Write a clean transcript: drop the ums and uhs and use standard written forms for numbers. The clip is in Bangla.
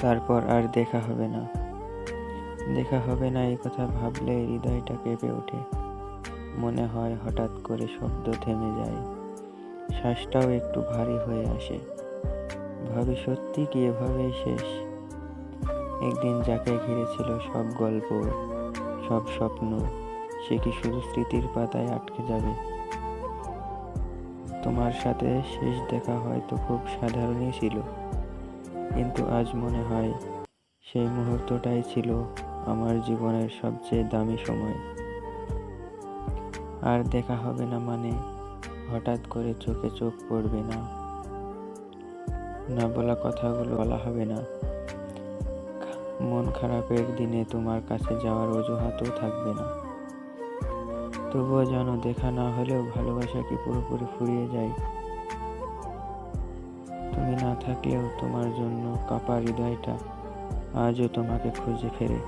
তারপর আর দেখা হবে না। দেখা হবে না এই কথা ভাবলে হৃদয়টা কেঁপে ওঠে। মনে হয় হঠাৎ করে শব্দ থেমে যায়, শ্বাসটাও একটু ভারী হয়ে আসে। ভাবি সত্যি কি এভাবেই শেষ? একদিন যাকে ঘিরেছিল সব গল্প, সব স্বপ্ন, সে কি শুধু স্মৃতির পাতায় আটকে যাবে? তোমার সাথে শেষ দেখা হয়তো খুব সাধারণই ছিল, কিন্তু আজ মনে হয় সেই মুহূর্তটাই ছিল আমার জীবনের সবচেয়ে দামি সময়। আর দেখা হবে না মানে হঠাৎ করে চোখে চোখ পড়বে না, না বলা কথাগুলো বলা হবে না, মন খারাপের দিনে তোমার কাছে যাওয়ার অজুহাতও থাকবে না। তবুও জানো, দেখা না হলেও ভালোবাসা কি পুরোপুরি ফুরিয়ে যায়? তুমি না থাকলেও তোমার জন্য কাঁপা হৃদয়টা আজও তোমাকে খুঁজে ফেরে।